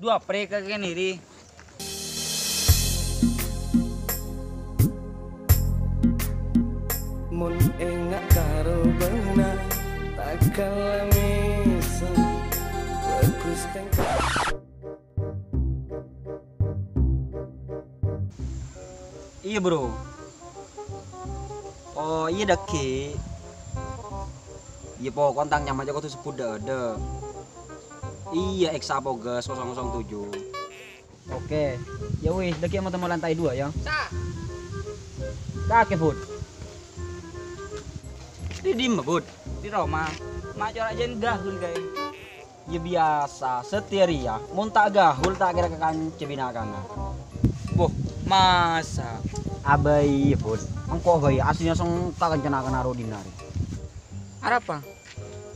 Dua pre kagak niri. Mun enggak karo benar tak kalah misa bagus teng. Iya bro. Oh iya daki. Iya po kontang nyama aja kau tuh sebut ada. Iya Exapogas 007. Oke. Ya wis daki mau temu lantai 2 ya. Sa. Kakek bud. Di bud. Di Roma. Macam aja gahul kayak. Ya biasa, seteria. Mun tak gahul tak kira kekan cebinakan. Boh, masa abai bud. Engkau abai aslinya song tak kencana karo dinari. Apa?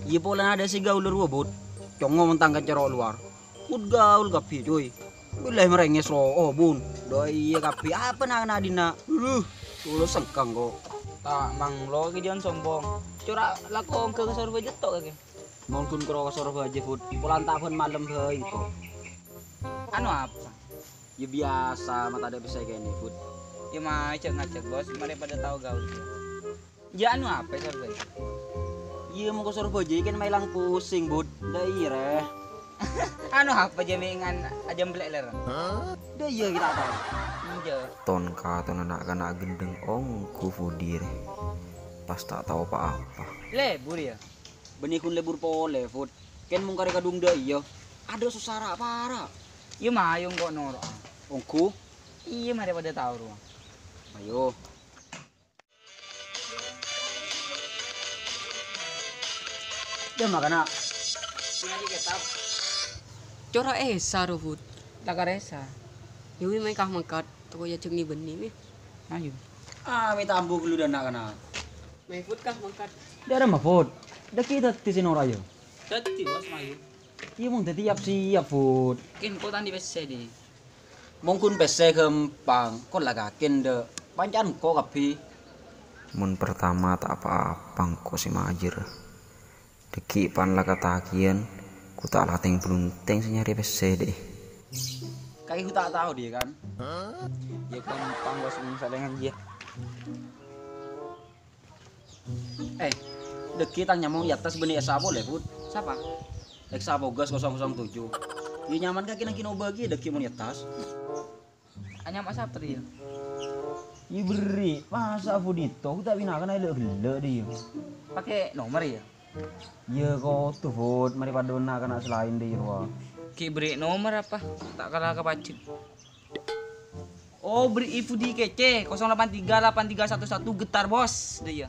Iya pola ada si gaul luar bud. Congo mentang kecerok luar. Bud gaul kapi cuy. Bilai merenges lo. Oh bun. Doi iya kapi apa nak dina. Lu sengkang kok. Tak mang lo kidian sombong. Cura lakong ke kasar bajet tok kage. Mungkin kero kasar aja bud. Pulang tahun malam hei kok. Anu apa? Ya biasa mata ada bisa kayak ini bud. Ya macet ngacet bos, mari pada tahu gaul. Ya anu apa sorbe? Iya mau kasar aja kan mailang pusing bud. Dai reh. Anu apa jamingan aja mbeleler? Dah iya kita tahu. Iya. Ton katon anak kana gendeng ongku fudir. Pas tak tahu apa-apa. Lebur ya. Benih kun lebur pole bud. Ken mung kare kadung dah iya. Ada susara parah. Iya mayung kok noro. Ongku. Iya mari pada tahu ruang. Ayo. Dia makan nak. Sini ketap. Cora esa robot. Takaresa. Yui mai kah mangkat toko ya ceng ni benih ni. Ayo. Ah, minta ambu dulu dan nak kena. Mai food kah mangkat. Dia ada mafud. Dah kita tisin orang ayo. Dati bos mayu. Iya mung tadi siap food. Kin kau tadi besi di. Mungkin pese kempang. Kau lagakin de. Pancan kau kapi. Mun pertama tak apa-apa kok si majir. Deki pan lah katakian. Ku tak lateng belunteng senyari pese deh. Kayak aku tak tahu dia kan. Ya kempang bos misalnya dia. Deki tanya mau di atas benih esa boleh food. Siapa? Exapogas 007. Iya nyaman kaki nak kino bagi deki mau di atas. Hanya mas apa dia? Iya beri. Masa food itu aku tak binakan aja gila dia. Pakai nomor ya? Iya kau tuh food. Mari pada nak kena selain dia wah. Ki beri nomor apa? Tak kalah kepacit. Oh beri ibu di kece 0838311 getar bos dia.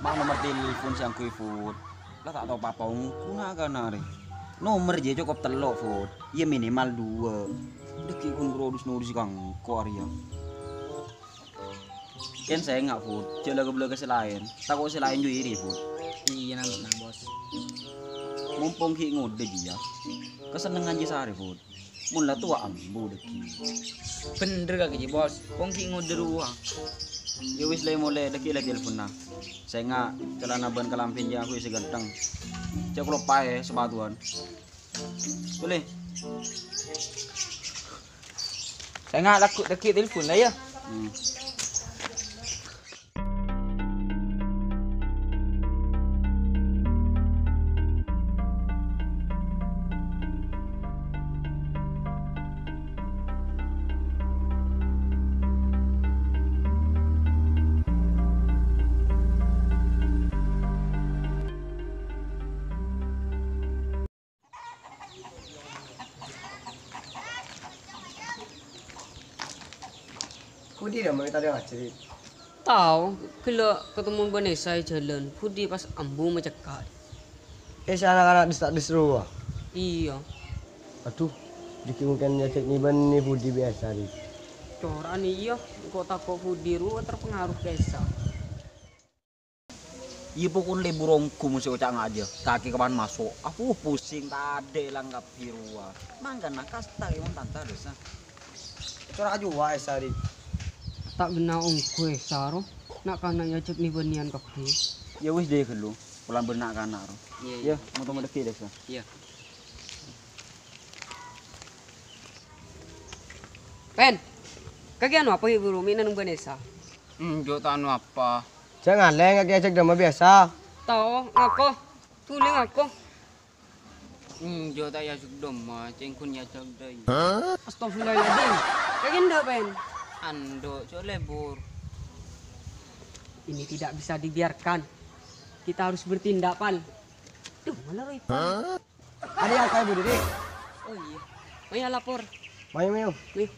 Mang nomor telepon siang kui food. Lah tak tahu apa ungku nak kena re. Nomor je cukup telok food. Iya minimal 2. Deki kun produs kang ko Arya. Ken saya nggak food. Jela ke selain. Takut selain juga iri food. Iya nang bos. Mumpung ki ngode dia. Kesenengan je sare food. Mun lah tua ambu deki. Bener gak ji bos? Kongki ngode ruang. Ya wis lay mole deki lagi telepon na. Saya nggak celana ban kelampin je aku isi ganteng. Cek lo pae sebatuan. Boleh. Saya nggak laku deki telepon lah ya. Pudi dah mereka tadi ngajarin. Tahu kalau ketemu Vanessa jalan, Fudi pas ambu mencekat. Anak-anak diseru ah. Iya. Aduh, mungkin nyecek ni benih Pudi biasa ni. Cora nih iya, kok takut Fudi ru terpengaruh desa. Iya pokoknya burungku mesti ucap aja. Kaki kapan masuk. Aku pusing tade langgap biru. Mangga nakas tak yang tante desa. Cora juga esari. Tak benar ongkue saro, nak kana ya cek nih benian kape. Ya wis deh kelu. Pulang benak kanar. Iya. Ya, mau temu deki desa. Iya. Pen. Kaki anu apa ibu Rumi nanung Vanessa? Jo tak anu apa. Jangan leng ngaki ajak dama biasa. Tahu ngako. Tuling aku. Jo tak ya suk doma, cengkun ya cok dai. Astagfirullahaladzim. Kaki ndak Pen. Ando cok lebur. Ini tidak bisa dibiarkan. Kita harus bertindak, Pan. Duh, mana Roy? Ada yang kayak Bu Didi. Oh iya. Maya lapor. Mayu mayu. Nih.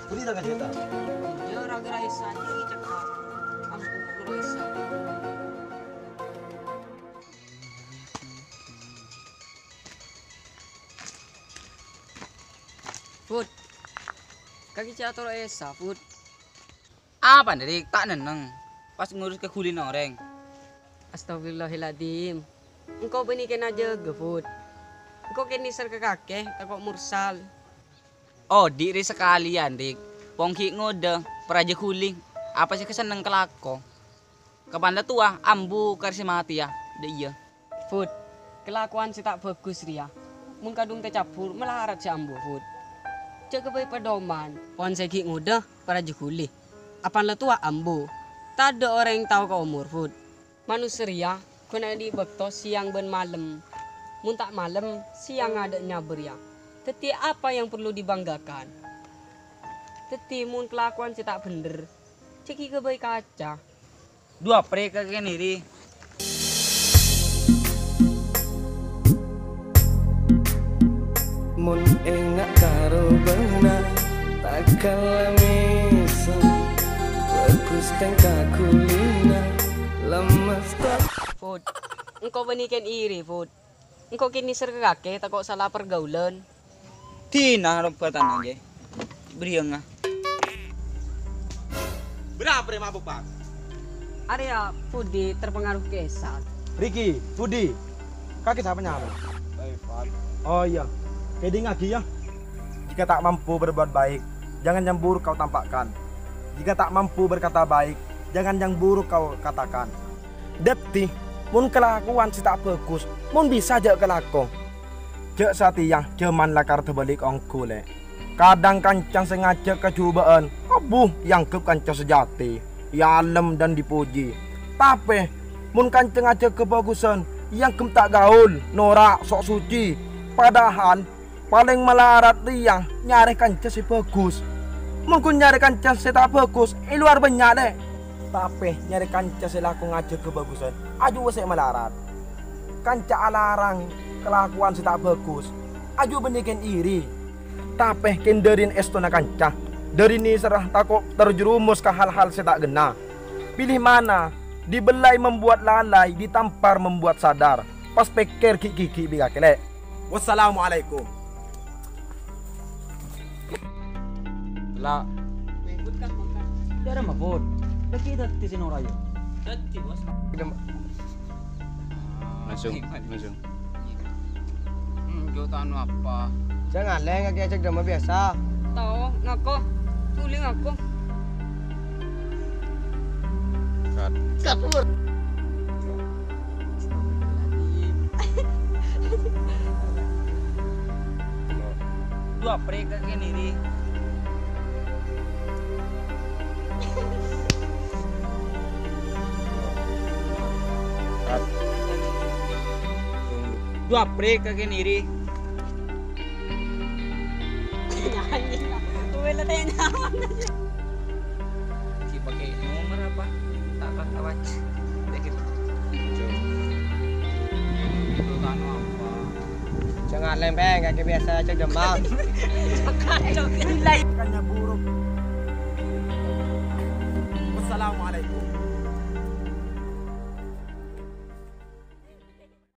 Budi tak cerita. Ya raga Raisa aja cekak. Aku Raisa. Put. Kaki catur Esa, Put. Apa dari tak neneng. Pas ngurus ke kulin orang. Astagfirullahaladzim. Engkau benikan aja Put. Engkau kini ser ke kakek, takut mursal. Oh, diri sekalian, Dik. Pongki ngode, peraja kuling. Apa sih keseneng kelako? Kepanda tua, ambu karsi mati ya. Deh iya. Put, kelakuan si tak bagus Ria. Mun kadung tercampur melarat si ambu, Put. Cek kebaik pedoman, pohon segi ngode, peraja kuling. Apan tua ambu. Tak ada orang yang tahu ke umur, Put. Manusia Ria, kena dibekto siang ben malam. Mun tak malam, siang ada nyaber ya. Teti apa yang perlu dibanggakan? Teti mun kelakuan si tak bener. Ceki kebaik kaca. Dua pre ke keniri. Mun enak karo benar tak kalah misal bagus tengkak kulina lemes tak. Put, engkau benikan iri, Put. Engkau kini ser ke kakek, tak kok salah pergaulan. Tina rompatan aja. Beriang ah. Berapa yang mabuk, Pak? Area Pudi terpengaruh kesat. Riki, Budi, kaki siapa nyala? Oh iya, jadi ngagi ya. Jika tak mampu berbuat baik, jangan yang buruk kau tampakkan. Jika tak mampu berkata baik, jangan yang buruk kau katakan. Detik, mun kelakuan si tak bagus, mun bisa aja kelako. Jek satiyah, cuman lakar terbalik ongku le. Kadang kancang sengaja kecubaan, abuh yang ke kancang sejati, ya alam dan dipuji. Tapi, mun kancang aja kebagusan, yang kem tak gaul, norak, sok suci. Padahal, paling melarat dia nyari kancang si bagus. Mungkin nyari kancang si tak bagus, luar banyak deh. Tapi, nyari kancang si laku ngaja kebagusan, aju saya melarat. Kancang alarang, kelakuan si tak bagus, aju benikan iri. Tapi kenderin estona kancah. Dari ini serah takut terjerumus ke hal-hal saya tak gena. Pilih mana? Dibelai membuat lalai, ditampar membuat sadar. Pas pikir kiki biga kelek. Wassalamualaikum. Lah, Tidak ada mah Put. Deki dati si Norayo. Dati bos. Langsung. Jo tak anu apa. Jangan leng ngaki ajak dama biasa. tahu ngako. Tuling aku. Dua pre ke keniri. Dua pre ke keniri. Wala tayo naman. Si pakai nomor apa? Tak kata dikit. Itu kan apa? Jangan lempeng kaki biasa ajak dama. Kanya buruk. Wassalamualaikum.